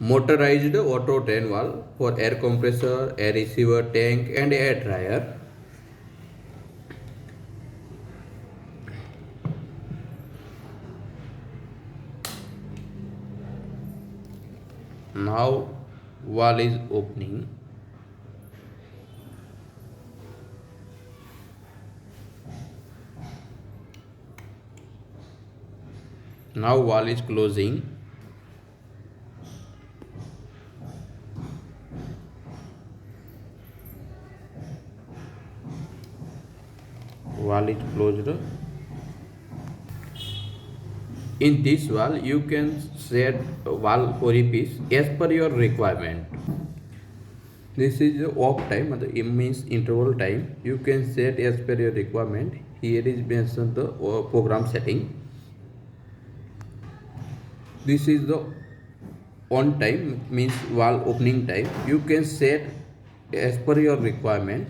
motorized auto drain valve for air compressor, air receiver tank and air dryer. Now valve is opening. Now valve is closing. Valve is closed. In this valve you can set valve orifice as per your requirement. This is the off time, it means interval time. You can set as per your requirement. Here is mentioned the program setting. This is the on time, means valve opening time. You can set as per your requirement.